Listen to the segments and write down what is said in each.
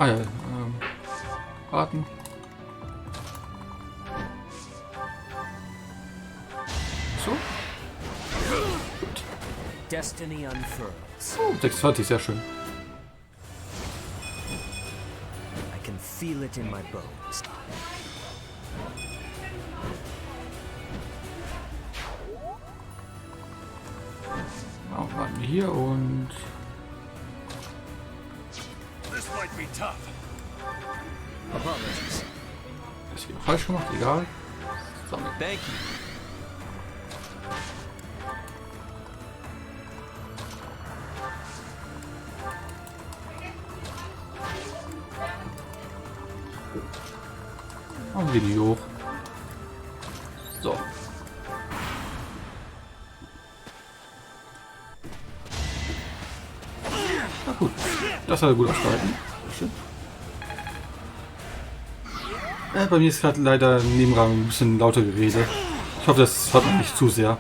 Ah ja, warten. So. Gut. Destiny unfurls. Oh, 26, sehr schön. I can feel it in my bones. Machen wir hier und This might be tough. Apologies. das hier falsch gemacht, egal. Sammeln. Thank you. Machen wir die hoch. So. Na gut, das hat er gut ausgehalten. Schön. Bei mir ist gerade leider im Nebenraum ein bisschen lauter Gerede. Ich hoffe, das hört man nicht zu sehr.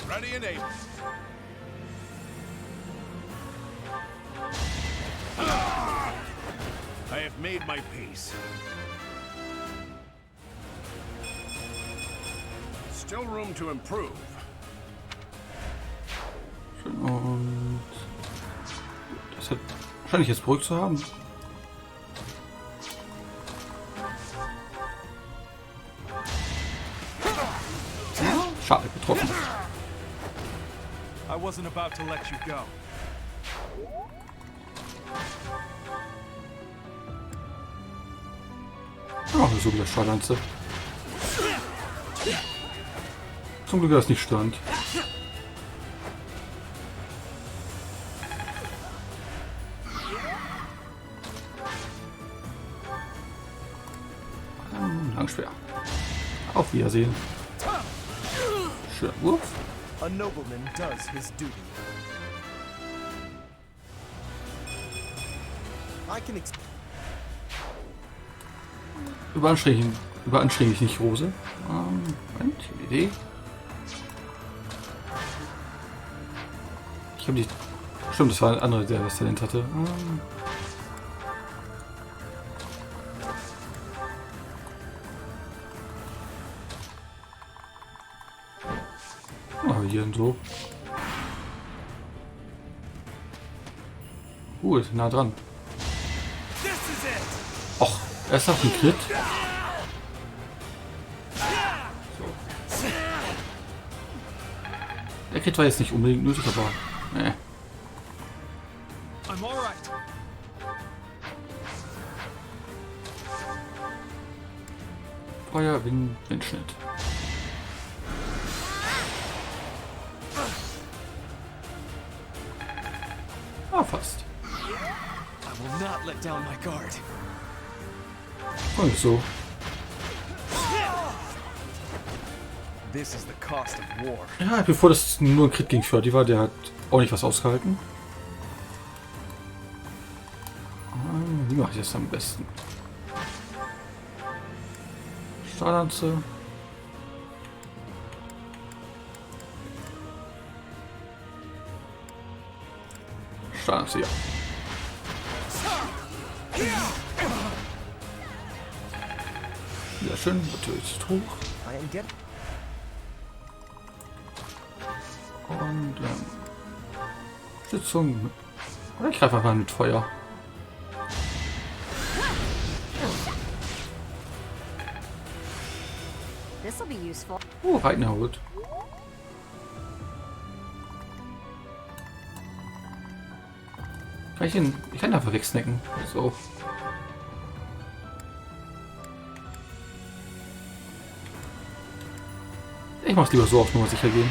Ready and able. I have made my peace. Still room to improve. Schön, und das hat wahrscheinlich jetzt beruhigt zu haben. Schade, getroffen. I wasn't about to let you go. Oh, so wieder Schalllanze. Zum Glück, dass es nicht stand. Langschwer. Auf Wiedersehen. Schöner Wurf. A nobleman does his duty. I can überanstrengend ich nicht, Rose. Moment, eine Idee. Ich habe die. Stimmt, das war ein anderer, der das Talent hatte. Hier und so. Gut, nah dran. Och, erst auf den Crit. So. Der Crit war jetzt nicht unbedingt nötig, aber. Feuer, Wind, Windschnitt. Fast. Und so. Ja, bevor das nur ein Crit gegen Ferdi war, der hat auch nicht was ausgehalten. Wie mache ich das am besten? Stahllanze. Ja. Ja, schön, natürlich hoch. Und Stützung. Oder ich greife einfach mit Feuer. Oh, Reitenhaut. Ich kann einfach wegsnacken. So. Ich mach's lieber so auf Nummer sicher gehen.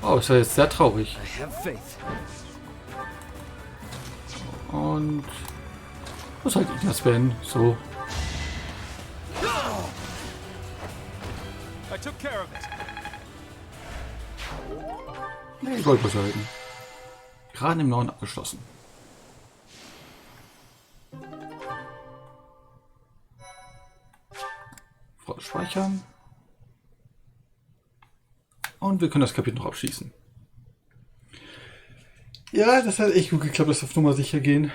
Oh, ist ja jetzt sehr traurig. Und was halt ich das Wenn? So. I took care of it. Nee, Goldbescheiden. Gerade im Norden abgeschlossen. Speichern. Und wir können das Kapitel noch abschließen. Ja, das hat echt gut geklappt, dass wir auf Nummer sicher gehen.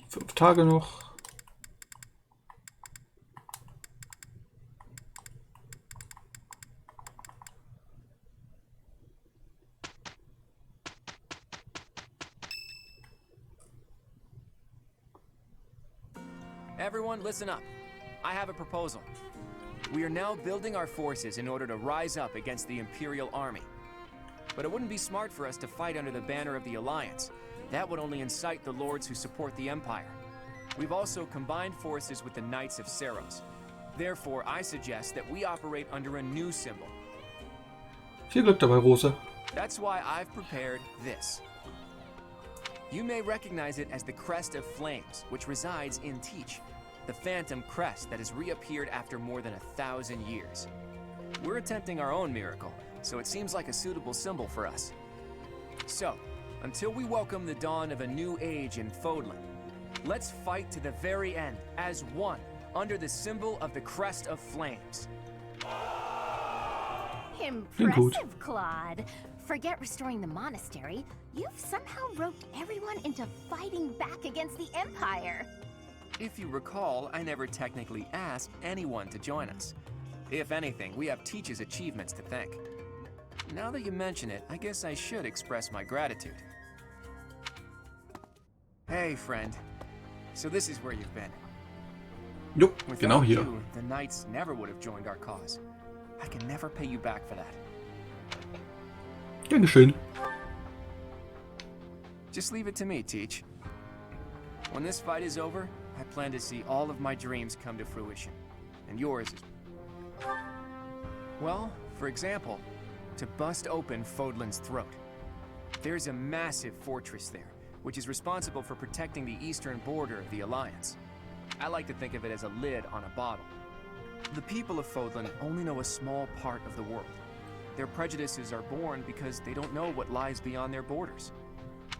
5 Tage noch. Everyone, listen up. I have a proposal. We are now building our forces in order to rise up against the Imperial Army. But it wouldn't be smart for us to fight under the banner of the Alliance. That would only incite the lords who support the Empire. We've also combined forces with the Knights of Seros. Therefore, I suggest that we operate under a new symbol. Viel Glück dabei, Rose. That's why I've prepared this. You may recognize it as the Crest of Flames, which resides in Teach, the phantom crest that has reappeared after more than 1,000 years. We're attempting our own miracle, so it seems like a suitable symbol for us. So, until we welcome the dawn of a new age in Fodlan, let's fight to the very end as one under the symbol of the Crest of Flames. Impressive, Claude. Forget restoring the monastery. You've somehow roped everyone into fighting back against the Empire. If you recall, I never technically asked anyone to join us. If anything, we have Teach's achievements to thank. Now that you mention it, I guess I should express my gratitude. Hey, friend. So this is where you've been. Jo, genau Without hier. you, the Knights never would have joined our cause. I can never pay you back for that. Gern geschehen. Just leave it to me, Teach. When this fight is over, I plan to see all of my dreams come to fruition. And yours is... Well, for example, to bust open Fodlan's throat. There's a massive fortress there, which is responsible for protecting the eastern border of the Alliance. I like to think of it as a lid on a bottle. The people of Fodlan only know a small part of the world. Their prejudices are born because they don't know what lies beyond their borders.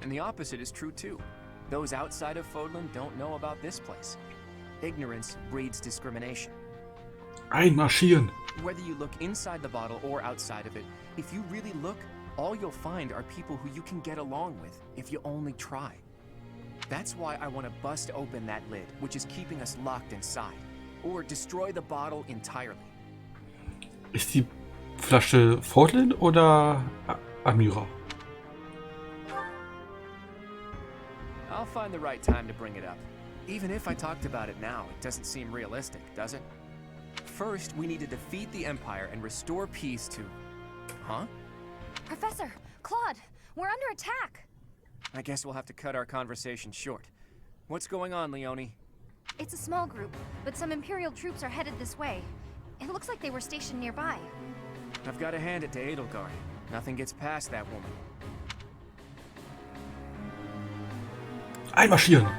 And the opposite is true too. Those outside of Fodlan don't know about this place. Ignorance breeds discrimination. Einmarschieren. Whether you look inside the bottle or outside of it, if you really look, all you'll find are people who you can get along with if you only try. That's why I want to bust open that lid, which is keeping us locked inside. Or destroy the bottle entirely. Ist die Flasche Fortland oder Amira? I'll find the right time to bring it up. Even if I talked about it now, it doesn't seem realistic, does it? First, we need to defeat the Empire and restore peace to... Huh? Professor, Claude, we're under attack. I guess we'll have to cut our conversation short. What's going on, Leonie? It's a small group, but some Imperial troops are headed this way. It looks like they were stationed nearby. I've got to hand it to Edelgard. Nothing gets past that woman. Einmarschieren.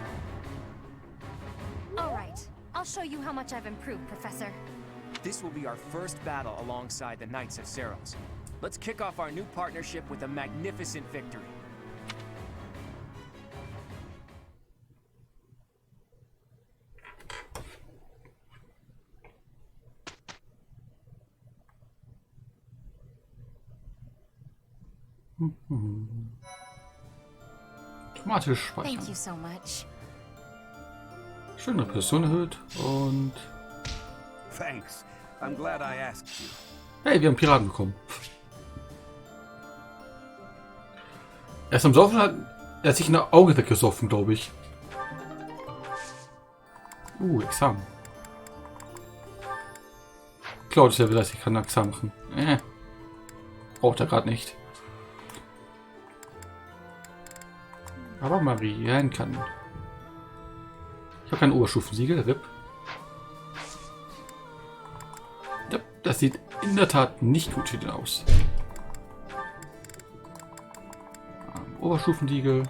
All right, I'll show you how much I've improved, Professor. This will be our first battle alongside the Knights of Seros. Let's kick off our new partnership with a magnificent victory. Automatisch Thank speichern. you so much. Schön Repression erhöht und... Thanks. I'm glad I asked you. Hey, wir haben Piraten bekommen. Er ist am Saufen, er hat sich ein Auge weggesoffen, glaube ich. Examen. Claude ist ja wieder, ich kann Examen machen. Braucht er gerade nicht. aber marieren kann. Ich habe kein Oberstufensiegel, RIP. Ja, das sieht in der Tat nicht gut für den aus. Oberstufensiegel.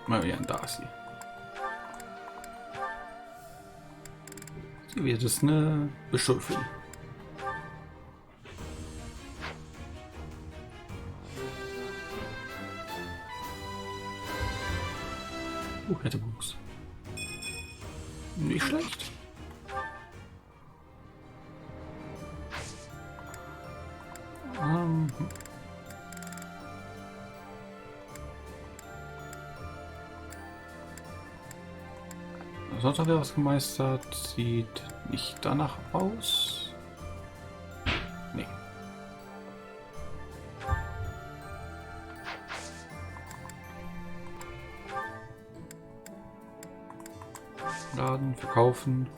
Marianne, da ist sie. Sie wird es eine Bischöfin. Hättebus. Nicht schlecht. Sonst haben wir was gemeistert. Sieht nicht danach aus. Nee. Laden, verkaufen.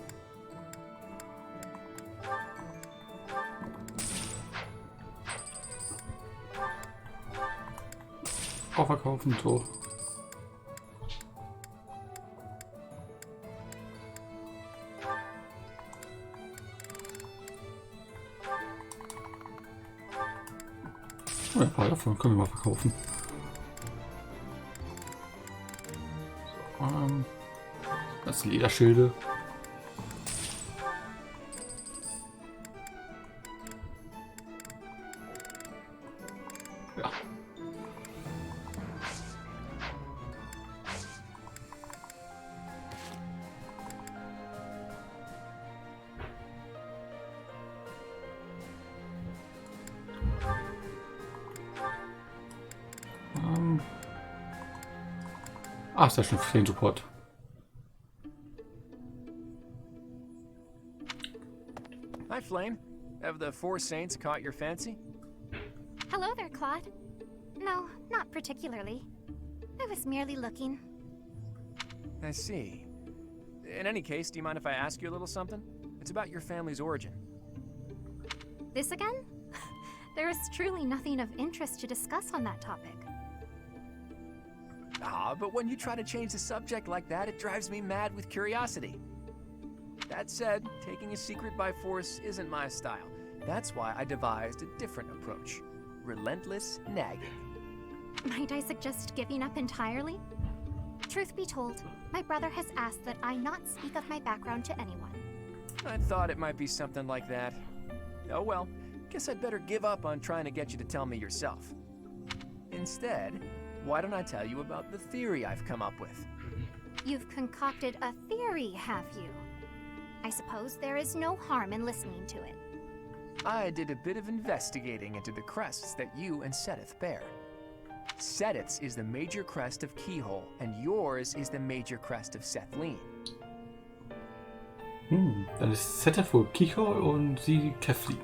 Auch verkaufen, so. Ein paar davon können wir mal verkaufen. So, das sind Lederschilde. Ja. Ist ja schon für den Support. Hi, Flame. Have the Four Saints caught your fancy? Hello there, Claude. No, not particularly. I was merely looking. I see. In any case, do you mind if I ask you a little something? It's about your family's origin. This again? There is truly nothing of interest to discuss on that topic. But when you try to change the subject like that, it drives me mad with curiosity. That said, taking a secret by force isn't my style. That's why I devised a different approach. Relentless nagging. Might I suggest giving up entirely? Truth be told, my brother has asked that I not speak of my background to anyone. I thought it might be something like that. Oh well, guess I'd better give up on trying to get you to tell me yourself. Instead, why don't I tell you about the theory I've come up with? You've concocted a theory, have you? I suppose there is no harm in listening to it. I did a bit of investigating into the crests that you and Seteth bear. Seteth's is the major crest of Keyhole, and yours is the major crest of Sethlin. Dann ist Seteth wohl Kichor und sie Kefli.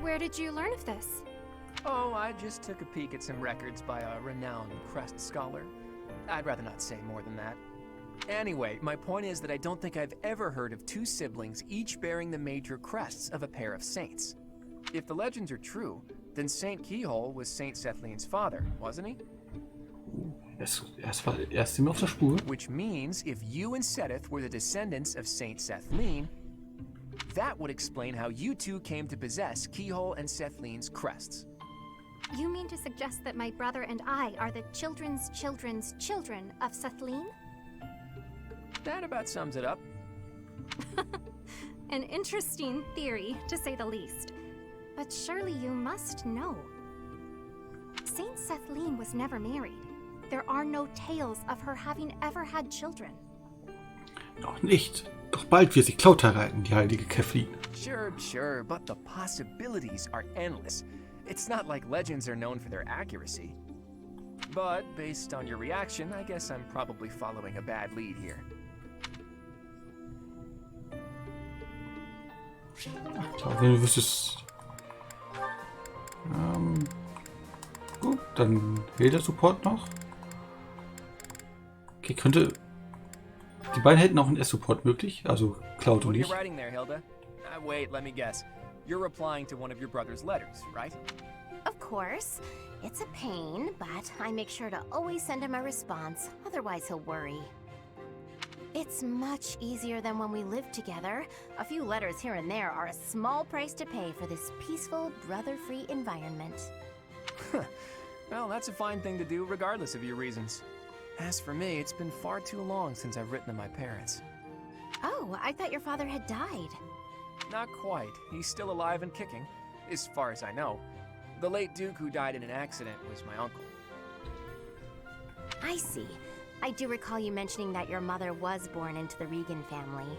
Where did you learn of this? Oh, I just took a peek at some records by a renowned crest scholar. I'd rather not say more than that. Anyway, my point is that I don't think I've ever heard of two siblings each bearing the major crests of a pair of saints. If the legends are true, then Saint Keyhole was Saint Sethlin's father, wasn't he? Er ist ihm auf der Spur. Which means if you and Seteth were the descendants of Saint Sethlin, that would explain how you two came to possess Keyhole and Sethlin's crests. You mean to suggest that my brother and I are the children's children's children of Sethlin? That about sums it up. An interesting theory, to say the least. But surely you must know. Saint Sethlin was never married. There are no tales of her having ever had children. Noch nicht. Doch bald wird sie Cloud heiraten, die heilige Kefli. Sure, but the possibilities are endless. It's not like legends are known for their accuracy. But based on your reaction, I guess I'm probably following a bad lead here. Klar, wenn du wüsstest. Gut, dann Hilda Support noch. Okay, könnte. Die beiden hätten auch einen S-Support möglich, also Cloud und What are you ich. writing there, Hilda? Wait, let me guess. You're replying to one of your brother's letters, right? Of course. It's a pain, but I make sure to always send him a response, otherwise he'll worry. It's much easier than when we lived together. A few letters here and there are a small price to pay for this peaceful, brother-free environment. Well, that's a fine thing to do regardless of your reasons. As for me, it's been far too long since I've written to my parents. Oh, I thought your father had died. Not quite. He's still alive and kicking, as far as I know. The late Duke who died in an accident was my uncle. I see. I do recall you mentioning that your mother was born into the Regan family.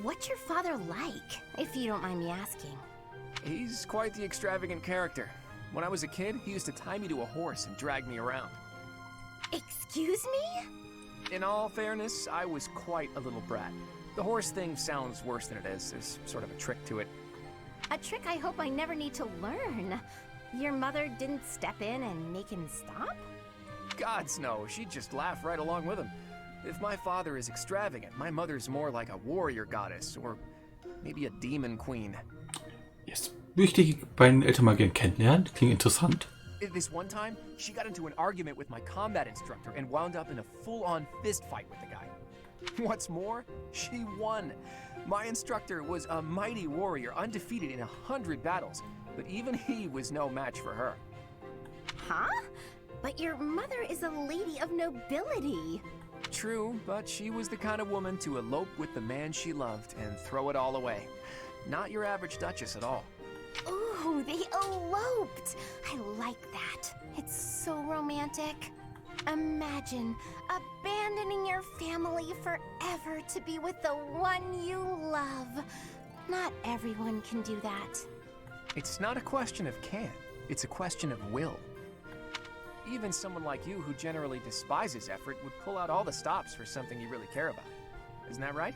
What's your father like, if you don't mind me asking? He's quite the extravagant character. When I was a kid, he used to tie me to a horse and drag me around. Excuse me? In all fairness, I was quite a little brat. The horse thing sounds worse than it is. There's sort of a trick to it. A trick I hope I never need to learn. Your mother didn't step in and make him stop? Gods no, she'd just laugh right along with him. If my father is extravagant, my mother's more like a warrior goddess, or maybe a demon queen. Yes. Würde ich die beiden Eltern mal gern kennenlernen? Klingt interessant. This one time, she got into an argument with my combat instructor and wound up in a full-on fist fight with the guy. What's more, she won. My instructor was a mighty warrior, undefeated in 100 battles, but even he was no match for her. Huh? But your mother is a lady of nobility. True, but she was the kind of woman to elope with the man she loved and throw it all away. Not your average duchess at all. Ooh, they eloped. I like that. It's so romantic. Imagine abandoning your family forever to be with the one you love. Not everyone can do that. It's not a question of can, it's a question of will. Even someone like you who generally despises effort would pull out all the stops for something you really care about. Isn't that right?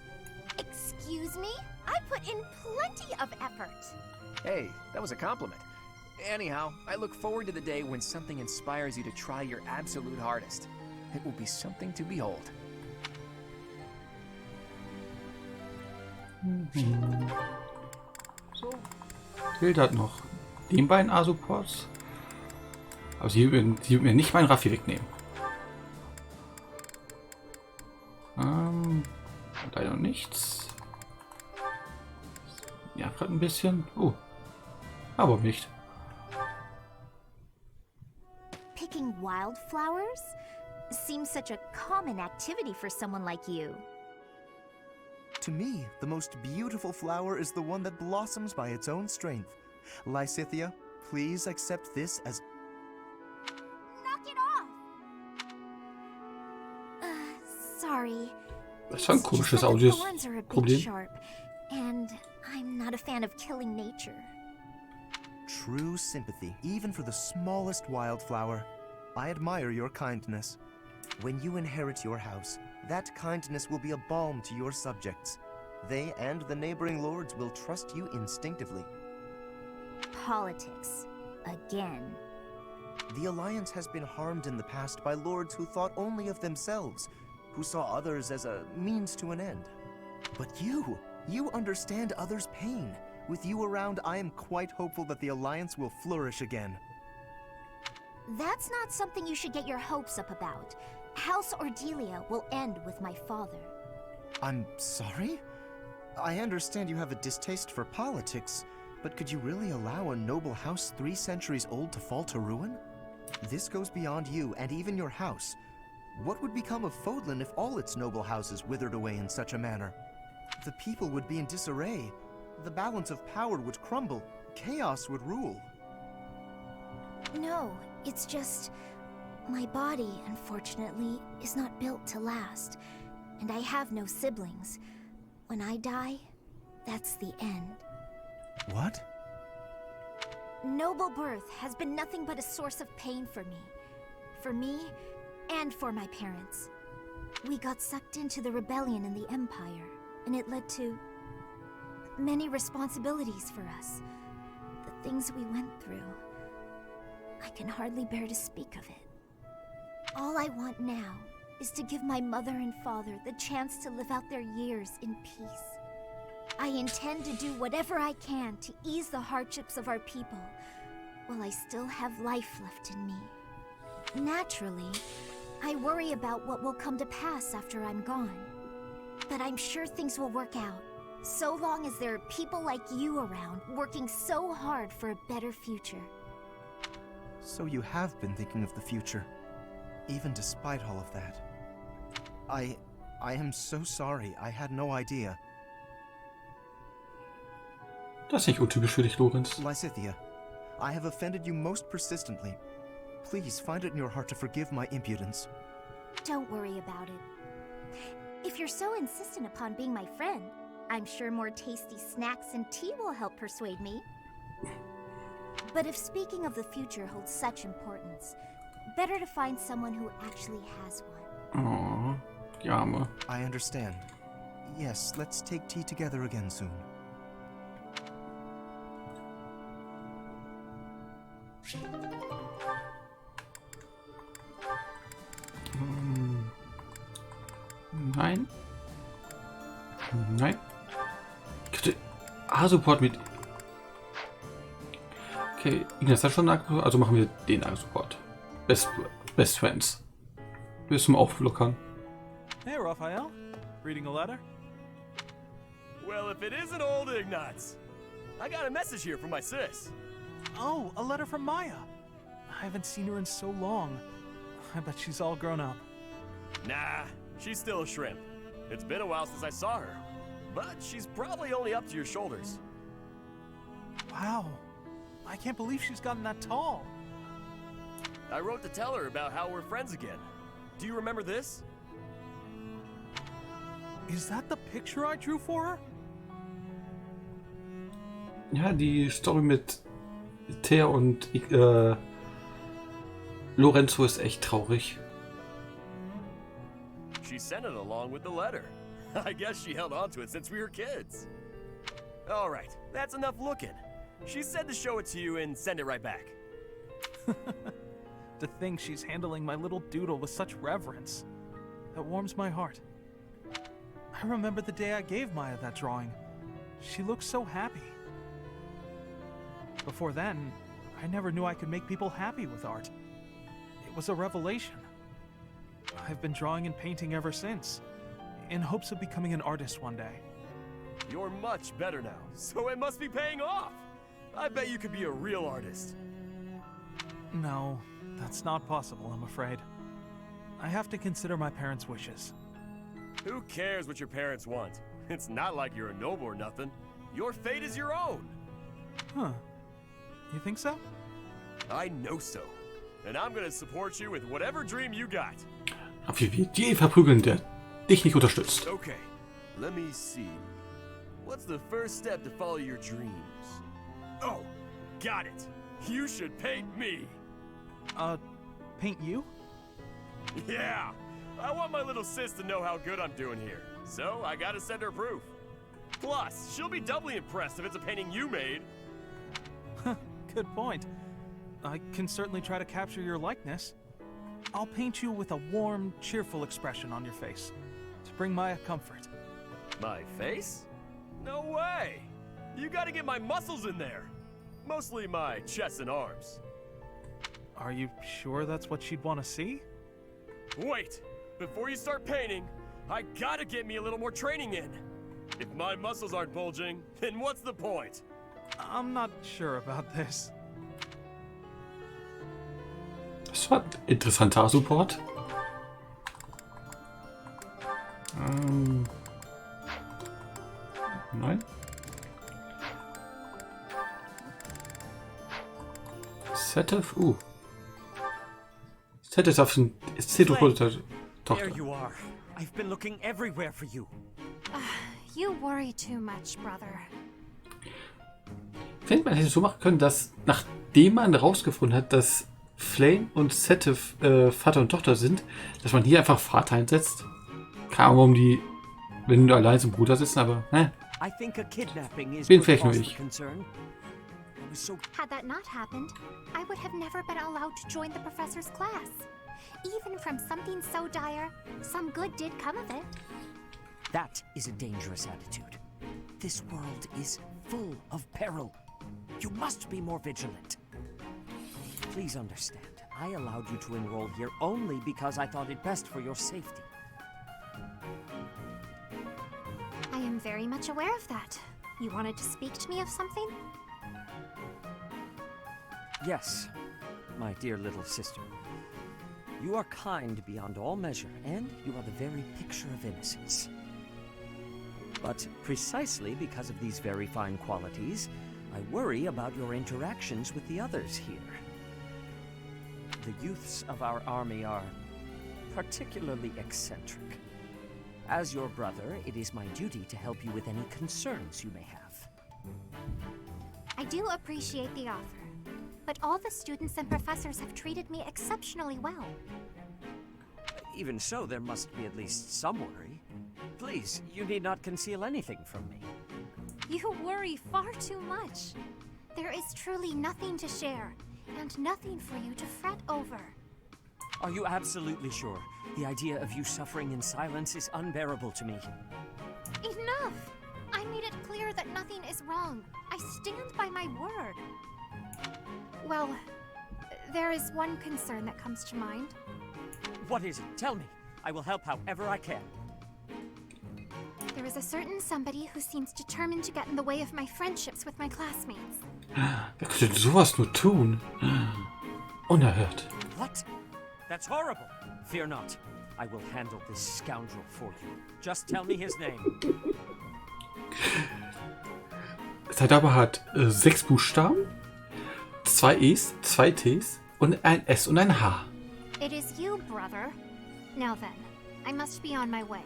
Excuse me? I put in plenty of effort. Hey, that was a compliment. Anyhow, I look forward to the day when something inspires you to try your absolute hardest. It will be something to behold. So. Fehlt halt noch den beiden A-Supports. Aber sie würden mir nicht meinen Raffi wegnehmen. Leider noch nichts. Ja, gerade ein bisschen. Aber nicht. Picking wildflowers? Seems such a common activity for someone like you. To me, the most beautiful flower is the one that blossoms by its own strength. Lysithea, please accept this as... Knock it off! Sorry. Das ist ein komisches Audio-Problem. And I'm not a fan of killing nature. True sympathy, even for the smallest wildflower. I admire your kindness. When you inherit your house, that kindness will be a balm to your subjects. They and the neighboring lords will trust you instinctively. Politics. Again. The Alliance has been harmed in the past by lords who thought only of themselves, who saw others as a means to an end. But you understand others' pain. With you around, I am quite hopeful that the Alliance will flourish again. That's not something you should get your hopes up about. House Ordelia will end with my father. I'm sorry? I understand you have a distaste for politics, but could you really allow a noble house 3 centuries old to fall to ruin? This goes beyond you and even your house. What would become of Fodlan if all its noble houses withered away in such a manner? The people would be in disarray. The balance of power would crumble. Chaos would rule. No, it's just... my body, unfortunately, is not built to last. And I have no siblings. When I die, that's the end. What? Noble birth has been nothing but a source of pain for me. For me, and for my parents. We got sucked into the rebellion in the Empire, and it led to... many responsibilities for us. The things we went through. I can hardly bear to speak of it. All I want now is to give my mother and father the chance to live out their years in peace. I intend to do whatever I can to ease the hardships of our people, while I still have life left in me. Naturally, I worry about what will come to pass after I'm gone. But I'm sure things will work out, so long as there are people like you around, working so hard for a better future. So you have been thinking of the future, even despite all of that. I am so sorry. I had no idea. Das ist nicht untypisch für dich, Lorenz. Lysithea, I have offended you most persistently. Please find it in your heart to forgive my impudence. Don't worry about it. If you're so insistent upon being my friend, I'm sure more tasty snacks and tea will help persuade me. But if speaking of the future holds such importance, better to find someone who actually has one. Oh, die Arme. I understand. Yes, let's take tea together again soon. Nein. Nein. A-Support mit... Okay, Ignas hat schon einen, also machen wir den A-Support. Best Friends. Bis zum Auflockern. Hey, Raphael. Reading a letter? Well, if it isn't old Ignatz. I got a message here from my sis. Oh, a letter from Maya. I haven't seen her in so long. I bet she's all grown up. Nah, she's still a shrimp. It's been a while since I saw her. But she's probably only up to your shoulders. Wow. I can't believe she's gotten that tall. I wrote to tell her about how we're friends again. Do you remember this? Is that the picture I drew for her? Ja, die Story mit Thea und Lorenzo ist echt traurig. She sent it along with the letter. I guess she held on to it since we were kids. All right, that's enough looking. She said to show it to you and send it right back. To think she's handling my little doodle with such reverence. That warms my heart. I remember the day I gave Maya that drawing. She looked so happy. Before then, I never knew I could make people happy with art. It was a revelation. I've been drawing and painting ever since, in hopes of becoming an artist one day. You're much better now, so it must be paying off. I bet you could be a real artist. No, that's not possible, I'm afraid. I have to consider my parents' wishes. Who cares what your parents want? It's not like you're a noble or nothing. Your fate is your own. Huh. You think so? I know so. And I'm gonna support you with whatever dream you got. Aber wir wird jeden verprügeln, der dich nicht unterstützt. Okay, let me see. What's the first step to follow your dreams? Oh, got it. You should paint me. Paint you? Yeah, I want my little sis to know how good I'm doing here. So I gotta send her proof. Plus, she'll be doubly impressed if it's a painting you made. Good point. I can certainly try to capture your likeness. I'll paint you with a warm, cheerful expression on your face to bring Maya comfort. My face? No way! You gotta get my muscles in there. Mostly my chest and arms. Are you sure that's what she'd want to see? Wait! Before you start painting, I gotta get me a little more training in. If my muscles aren't bulging, then what's the point? I'm not sure about this. Das war ein interessanter Support. Nein. Setup. Setup auf den Tochter. There you are. I've been looking everywhere for you. You worry too much, brother. Ich finde, man hätte so machen können, dass nachdem man rausgefunden hat, dass Flame und Setif Vater und Tochter sind, dass man hier einfach Vater einsetzt. Keine Ahnung, warum die, wenn du allein zum Bruder sitzen, aber I think a kidnapping is bin vielleicht nur ich. concern. I was so Had that not happened, I would have never been allowed to join the professor's class. Even from something so dire, some good did come of it. That is a dangerous attitude. This world is full of peril. You must be more vigilant. Please understand, I allowed you to enroll here only because I thought it best for your safety. I am very much aware of that. You wanted to speak to me of something? Yes, my dear little sister. You are kind beyond all measure, and you are the very picture of innocence. But precisely because of these very fine qualities, I worry about your interactions with the others here. The youths of our army are particularly eccentric. As your brother, it is my duty to help you with any concerns you may have. I do appreciate the offer, but all the students and professors have treated me exceptionally well. Even so, there must be at least some worry. Please, you need not conceal anything from me. You worry far too much. There is truly nothing to share, and nothing for you to fret over. Are you absolutely sure? The idea of you suffering in silence is unbearable to me. Enough! I made it clear that nothing is wrong. I stand by my word. Well, there is one concern that comes to mind. What is it? Tell me. I will help however I can. There is a certain somebody who seems determined to get in the way of my friendships with my classmates. Wer könnte sowas nur tun? Unerhört. What? That's horrible. Fear not. I will handle this scoundrel for you. Just tell me his name. Sein Name hat 6 Buchstaben, 2 E's, 2 T's und ein S und ein H. It is you, brother. Now then, I must be on my way.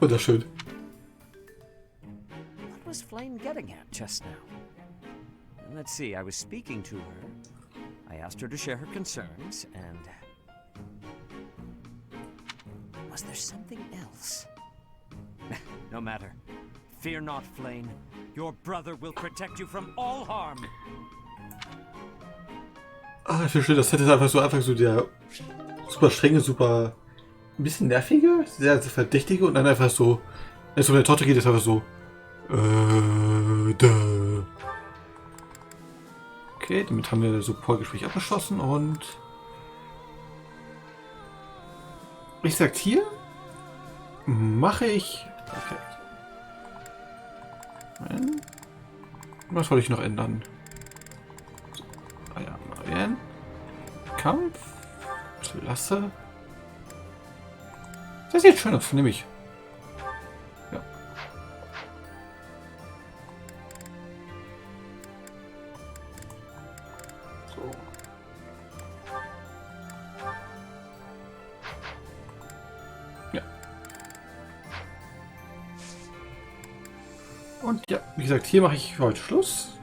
Wunderschön. What was Flame getting at just now? Let's see, I was speaking to her. I asked her to share her concerns, and... was there something else? No matter. Fear not, Flame. Your brother will protect you from all harm. Ah, ich verstehe, das Set ist einfach so der super strenge, super ein bisschen nervige, sehr, sehr verdächtige und dann einfach so, wenn es um eine Torte geht, ist einfach so Okay, damit haben wir das Support-Gespräch abgeschlossen und ich sag hier mache ich perfekt. Was wollte ich noch ändern? So, ja, Wenn, Kampf, Klasse. Das sieht schön aus, nehme ich. Ja. So. Ja. Und ja, wie gesagt, hier mache ich für heute Schluss.